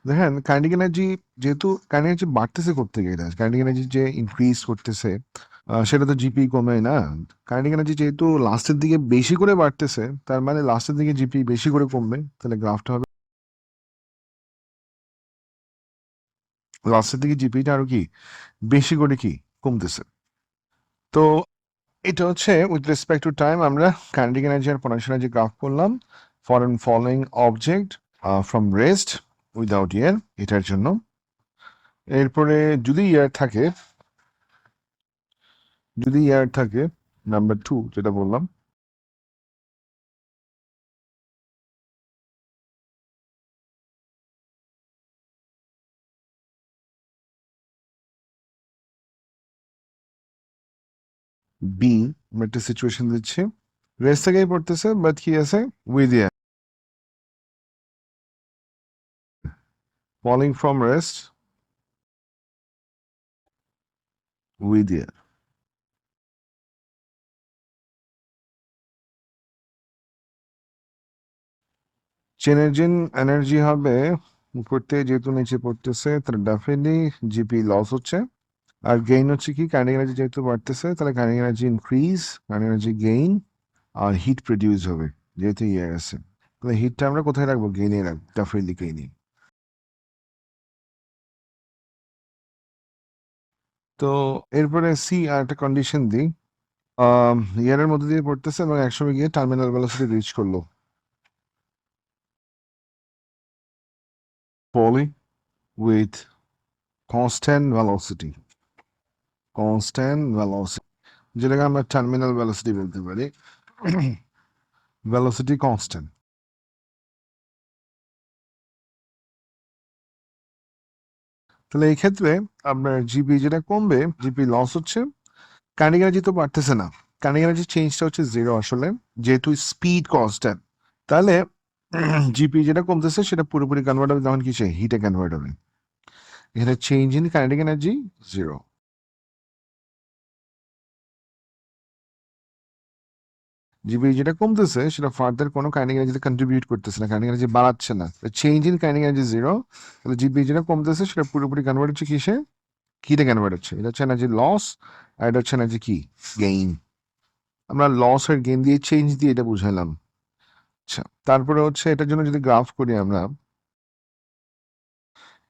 Speaker 1: দেখেন কাইনেটিক এনার্জি, যেহেতু কাইনেটিক এনার্জি বাড়তেছে করতে গিয়ে, কাইনেটিক এনার্জি যে ইনক্রিজ করতেছে, সেটা তো জিপি কমে না। কাইনেটিক এনার্জি যেহেতু লাস্টের দিকে বেশি করে বাড়তেছে, তার মানে লাস্টের দিকে জিপি বেশি করে কমবে। তাহলে গ্রাফটা হবে লাস্টের দিকে জিপিটা আরো কি বেশি করে কি কমতেছে। তো এটা হচ্ছে উইথ রেসপেক্ট টু টাইম আমরা কাইনেটিক এনার্জি আর পটেনশিয়াল এনার্জি গ্রাফ করলাম for an following object from rest without air, এটার জন্য। এরপরে যদি ইয়ার থাকে, যদি ইয়ার থাকে, নাম্বার টু যেটা বললাম, বি, আমরা একটা সিচুয়েশন দিচ্ছি, রেস্ট থেকেই পড়তেছে বাট কি আছে with air, falling from rest with air. চেনের জিন এনার্জি হবে উপর থেকে যেহেতু নিচে পড়তেছে তার ডেফিনেটলি জিপি লস হচ্ছে, আর গেইন হচ্ছে কি কাইনেটিক এনার্জি যেহেতু বাড়তেছে তাহলে kinetic energy increase, kinetic energy gain, আর হিট প্রডিউস হবে যেহেতু ইয়ার আছে, তাহলে হিটটা আমরা কোথায় রাখবো, গেইনে রাখবো, ডেফিনেটলি গেইনে। তো এরপরে সি আর একটা কন্ডিশন দিই, ইয়ারের মধ্যে দিয়ে পড়তেছে এবং একসময় গিয়ে টার্মিনাল ভেলোসিটি রিচ করলো, falling with constant velocity, constant velocity, যেটাকে আমরা টার্মিনাল ভেলোসিটি বলতে পারি, ভেলোসিটি কনস্ট্যান্ট। তাহলে এই ক্ষেত্রে আপনার জিপি যেটা কমবে, জিপি লস হচ্ছে, কাইনেটিক এনার্জি তো বাড়তেছে না, কাইনেটিক এনার্জি চেঞ্জটা হচ্ছে জিরো আসলে, যেহেতু স্পিড কনস্ট্যান্ট, তাহলে জিপি যেটা কমতেছে সেটা পুরোপুরি কনভার্ট হবে যখন কিসে, হিটে কনভার্ট হবে, এখানে change in kinetic energy zero. GB যেটা কমতেছে সেটা ফার্দার কোনো কাইনেটিক এনার্জিতে কন্ট্রিবিউট করতেছে না, কাইনেটিক এনার্জি বাড়াচ্ছে না, change in kinetic energy zero, তাহলে জিবি যেটা কমতেছে সেটা পুরোপুরি কনভার্ট হচ্ছে কিসে, হিটে কনভার্ট হচ্ছে, এটা হচ্ছে এনার্জি লস, আর এটা হচ্ছে এনার্জি কি, গেইন। আমরা লস আর গেইন দিয়ে চেঞ্জ দিয়ে এটা বুঝাইলাম। আচ্ছা, তারপরে হচ্ছে এটার জন্য যদি গ্রাফ করি আমরা,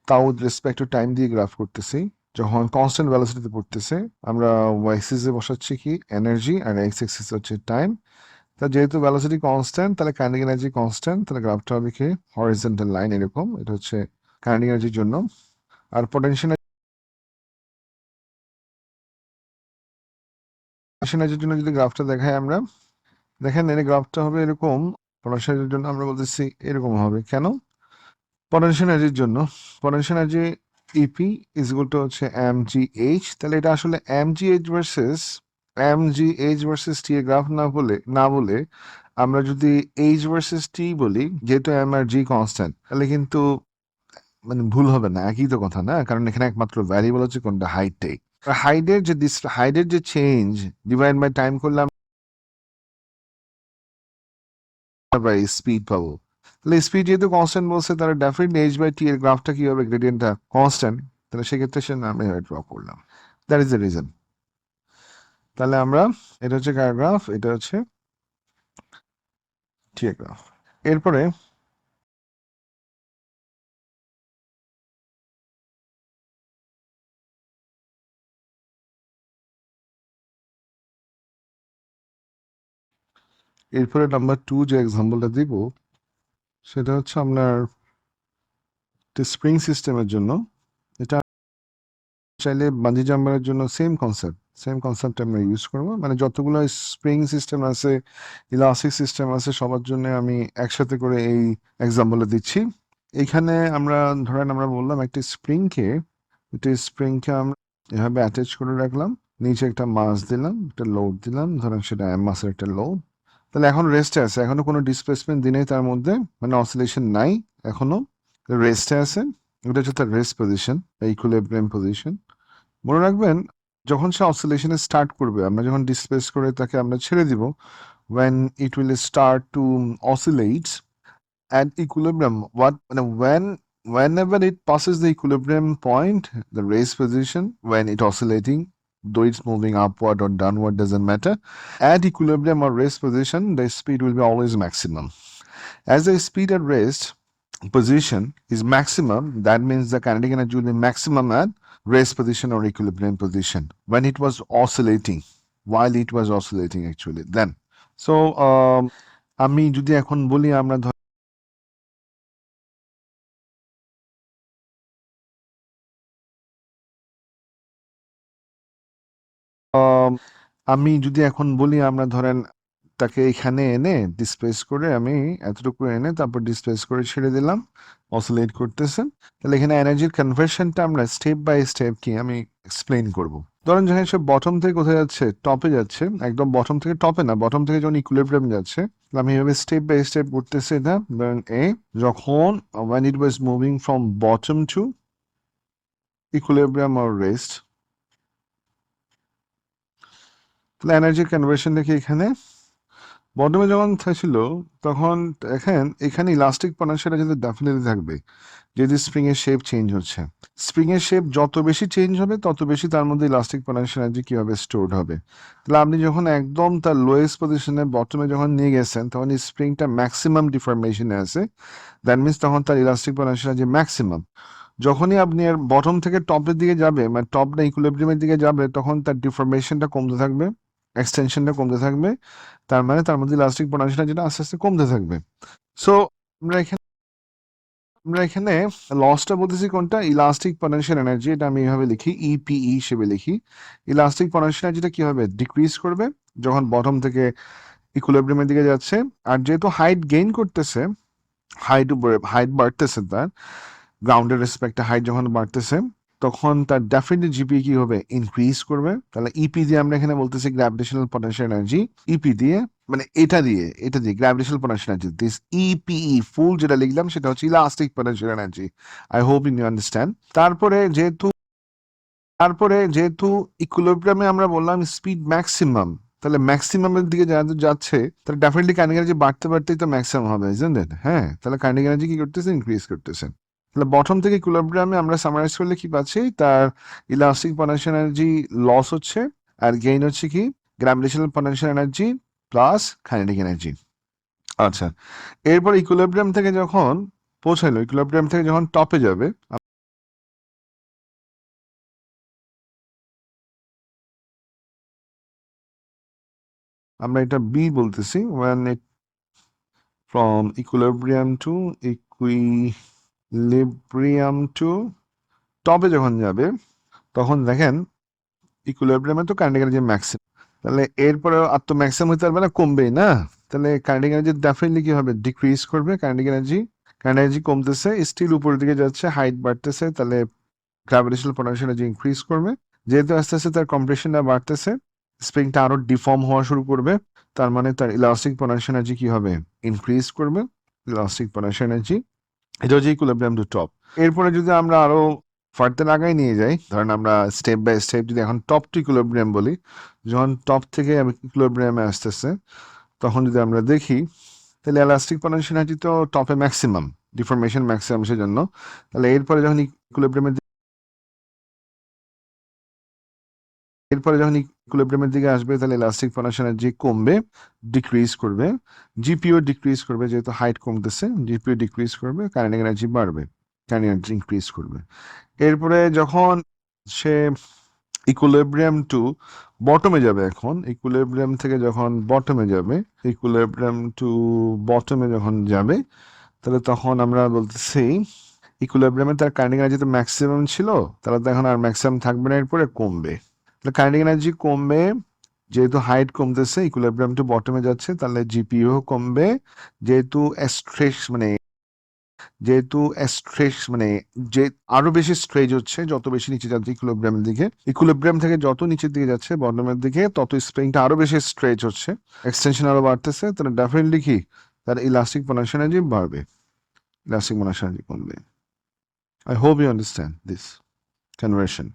Speaker 1: তাও রেসপেক্ট টু টাইম দিয়ে গ্রাফ করতেছি, যখন কনস্ট্যান্ট ভেলোসিটিতে পড়তেছে আমরা ওয়াই এক্সিসে বসাচ্ছি কি এনার্জি, আর এক্স এক্সিস হচ্ছে টাইম, তা যেহেতু ভেলোসিটি কনস্ট্যান্ট তাহলে কাইনেটিক এনার্জি কনস্ট্যান্ট, তাহলে গ্রাফটা হবে কি হরিজন্টাল লাইন এরকম, এটা হচ্ছে কাইনেটিক এনার্জির জন্য। আর পটেনশিয়াল এনার্জির জন্য যদি গ্রাফটা দেখাই আমরা, দেখেন এর গ্রাফটা হবে এরকম, পটেনশিয়ালের জন্য আমরা বলতেছি এরকম হবে, কেন, পটেনশিয়াল এনার্জির জন্য, potential energy EP is equal to হচ্ছে এম জি এইচ, তাহলে এটা আসলে m g h versus t এর গ্রাফ না বলে আমরা যদি এইচ ভার্সেস টি বলি, যেহেতু এম আর জি কনস্ট্যান্ট, তাহলে কিন্তু মানে ভুল হবে না, একই তো কথা না, কারণ এখানে একমাত্র ভ্যারিয়েবল হচ্ছে কোনটা, হাইটটাই, হাইটের যে চেঞ্জ ডিভাইড বাই টাইম করলে আমরা স্পিড পাবো, তাহলে স্পিড যেহেতু কনস্ট্যান্ট বলছে তাহলে ডেফিনেটলি এইচ বাই টি এর গ্রাফটা কি হবে, গ্রেডিয়েন্টটা কনস্ট্যান্ট, তাহলে সেক্ষেত্রে সে আমি ড্র করলাম, দ্যাট ইজ দ্য রিজন। তাহলে আমরা, এটা হচ্ছে কার গ্রাফ, এটা হচ্ছে টি এর গ্রাফ। এরপরে নাম্বার 2 যে এক্সাম্পলটা দিব সেটা হচ্ছে আপনার স্প্রিং সিস্টেমের জন্য, এটা চাইলে বাঞ্জি জাম্পারের জন্য সেম কনসেপ্ট আমরা ইউজ করবো, মানে যতগুলো স্প্রিং সিস্টেম আছে, ইলাস্টিক সিস্টেম আছে, সবার জন্য আমি একসাথে করে এই এক্সাম্পলে দিচ্ছি। এইখানে আমরা ধরেন আমরা বললাম একটা স্প্রিংকে আমরা এভাবে অ্যাটাচ করে রাখলাম, নিচে একটা মাস দিলাম, একটা লোড দিলাম, ধরেন সেটা এম মাসের একটা লোড, তাহলে এখন রেস্টে আছে, এখনো কোনো ডিসপ্লেসমেন্ট দিনেই তার মধ্যে, মানে অসিলেশন নাই এখনো, রেস্টে আছে, এটা হচ্ছে তার রেস্ট পজিশন, ইকুইলিব্রিয়াম পজিশন। মনে রাখবেন যখন সে অসিলেশনে স্টার্ট করবে, আমরা যখন ডিসপ্লেস করে তাকে আমরা ছেড়ে দিব, when it will start to oscillate at equilibrium, whenever it passes the equilibrium point, the raised position, when it oscillating, though it's moving upward or downward doesn't matter, at equilibrium or rest position the speed will be always maximum. As the speed at rest position is maximum, that means the kinetic energy will be maximum at rest position or equilibrium position when it was oscillating, while it was oscillating actually then. So আমি যদি এখন বলি আমরা ধরেন তাকে এখানে এনে displace করে, আমি এতটুকু এনে তারপর ডিসপ্লেস করে ছেড়ে দিলাম, অসিলেট করতেছে, তাহলে এখানে এনার্জির কনভার্সনটা আমরা স্টেপ বাই স্টেপ কি আমি এক্সপ্লেইন করব। ধরেন যখন সে বটম থেকে কোথায় যাচ্ছে, টপে যাচ্ছে, একদম বটম থেকে টপে না, বটম থেকে যখন ইকুইলিব্রিয়াম যাচ্ছে, আমি এভাবে স্টেপ বাই স্টেপ করতেছি এটা। ধরেন এ যখন when it was moving from bottom to equilibrium or rest, তাহলে এনার্জি কনভার্সন দেখি এখানে বটমে যখন ছিল তখন দেখেন এখানে ইলাস্টিক পোটেনশিয়াল কিন্তু ডেফিনেটলি থাকবে, যেহেতু স্প্রিং এর শেপ চেঞ্জ হচ্ছে। স্প্রিং এর শেপ যত বেশি চেঞ্জ হবে তত বেশি তার মধ্যে ইলাস্টিক পোটেনশিয়াল এনার্জি কিভাবে স্টোরড হবে। তাহলে আপনি যখন একদম তার লোয়েস্ট পজিশনে বটমে যখন নিয়ে গেছেন তখন এই স্প্রিংটা ম্যাক্সিমাম ডিফরমেশনে আছে, দ্যাট মিনস তখন তার ইলাস্টিক পোটেনশিয়াল এনার্জি ম্যাক্সিমাম। যখনই আপনি এর বটম থেকে টপের দিকে যাবে, মানে টপ না ইকুইলিব্রিয়ামের দিকে যাবে, তখন তার ডিফরমেশনটা কমতে থাকবে, এক্সটেনশনটা কমতে থাকবে, তার মানে তার মধ্যে ইলাস্টিক পোটেনশিয়াল যেটা আস্তে আস্তে কমতে থাকবে। সো আমরা এখানে লসটা বলতেছি কোনটা, ইলাস্টিক পটেনশিয়াল এনার্জি, এটা আমি এইভাবে লিখি ইপিই হিসেবে লিখি। ইলাস্টিক পটেনশিয়াল এনার্জিটা কি হবে, ডিক্রিজ করবে যখন বটম থেকে ইকুইলিব্রিয়ামের দিকে যাচ্ছে। আর যেহেতু হাইট গেইন করতেছে, হাইট বাড়তেছে, তার গ্রাউন্ডের রেসপেক্টে হাইট যখন বাড়তেছে তখন তার ডেফিনেটলি জিপি কি হবে, ইনক্রিজ করবে। তাহলে ইপি দিয়ে আমরা এখানে বলতেছি গ্র্যাভিটেশনাল পটেনশিয়াল এনার্জি, ইপি দিয়ে মানে এটা দিয়ে gravitational potential energy, this EPE full যেটা লিখলাম সেটা হচ্ছে elastic potential energy. I hope you understand. তারপরে যেহেতু ইকুইলিব্রিয়ামে আমরা বললাম স্পিড ম্যাক্সিমাম, তাহলে ম্যাক্সিমামের দিকে যাচ্ছে, তাহলে ডেফিনেটলি কাইনেটিক এনার্জি বাড়তে বাড়তেই তো ম্যাক্সিমাম হবে, ইজন্ট ইট? হ্যাঁ, তাহলে কাইনেটিক এনার্জি কি করতেছে, ইনক্রিজ করতেছে। তাহলে বটম থেকে ইকুইলিব্রিয়ামে আমরা সামারাইজ করলে কি পাচ্ছি, তার ইলাস্টিক পটেনশিয়াল এনার্জি লস হচ্ছে, আর গেইন হচ্ছে কি, gravitational potential energy plus kinetic energy. আচ্ছা, এরপর ইকুইলিব্রিয়াম থেকে যখন পৌঁছাইলো, ইকুইলিব্রিয়াম থেকে যখন টপে যাবে, আমরা এটা বি বলতেছি, when it from equilibrium to equilibrium to টপে যখন যাবে তখন দেখেন ইকুইলিব্রিয়ামে তো কাইনেটিক এনার্জি ম্যাক্সিমাম, তাহলে এরপরে আর তো ম্যাক্সিমাম হইতে পারবে না, কমবেই না। তাহলে কাইনেটিক এনার্জি ডেফিনেটলি কি হবে, ডিক্রিজ করবে। কাইনেটিক এনার্জি কমতেছে, স্টিল উপরের দিকে যাচ্ছে, হাইট বাড়তেছে, তাহলে গ্র্যাভিটেশনাল পোটেনশিয়াল এনার্জি ইনক্রিজ করবে। যেহেতু আস্তে আস্তে তার কম্প্রেশনটা বাড়তেছে, স্প্রিংটা আরো ডিফর্ম হওয়া শুরু করবে, তার মানে তার ইলাস্টিক পোটেনশিয়াল এনার্জি কি হবে, ইনক্রিজ করবে। ইলাস্টিক পোটেনশিয়াল এনার্জি, এটা হচ্ছে ইকুইলিব্রিয়াম টু টপ। এরপরে যদি আমরা আরো ফার্দার আগাই নিয়ে যাই, ধরেন আমরা স্টেপ বাই স্টেপ যদি এখন টপ টু ইকুইলিব্রিয়াম বলি, যখন টপ থেকে ইকুইলিব্রিয়ামে আসতেছে তখন যদি আমরা দেখি, তাহলে ইলাস্টিক পোটেনশিয়াল এনার্জি তো টপে ম্যাক্সিমাম, ডিফরমেশন ম্যাক্সিমাম সেজন্য। তাহলে এরপরে যখন ইকুইলিব্রিয়ামের দিকে আসবে তাহলে ইলাস্টিক পোটেনশিয়াল এনার্জি কমবে, ডিক্রিজ করবে, জিপিও ডিক্রিজ করবে, যেহেতু হাইট কমতেছে জিপিও ডিক্রিজ করবে, কাইনেটিক এনার্জি বাড়বে, কাইনেটিক এনার্জি ইনক্রিজ করবে। এরপরে যখন সে ইকুইলিব্রিয়াম টু বটমে যাবে, এখন ইকুইলিব্রিয়াম থেকে যখন বটমে যাবে, ইকুইলিব্রিয়াম টু বটমে যখন যাবে, তাহলে তখন আমরা বলতেছি ইকুইলিব্রিয়ামে তার কাইনেটিক এনার্জি তো ম্যাক্সিমাম ছিল, তাহলে তো এখন আর ম্যাক্সিমাম থাকবে না, এরপরে কমবে। তাহলে কাইনেটিক এনার্জি কমবে, যেহেতু হাইট কমতেছে, ইকুইলিব্রিয়াম টু বটমে যাচ্ছে, তাহলে জিপিও কমবে। যেহেতু স্ট্রেস মানে যেহেতু স্ট্রেস মানে যে আরো বেশি স্ট্রেচ হচ্ছে, যত বেশি নিচে যাচ্ছে ইকুইলিব্রিয়ামের দিকে, ইকুইলিব্রিয়াম থেকে যত নিচের দিকে যাচ্ছে বটমের দিকে, তত স্প্রিংটা আরো বেশি স্ট্রেচ হচ্ছে, এক্সটেনশন আরো বাড়তেছে, তাহলে ডেফিনেটলি কি, তার ইলাস্টিক পোটেনশিয়াল এনার্জি বাড়বে, ইলাস্টিক পোটেনশিয়াল এনার্জি কমবে। I hope you understand this conversion.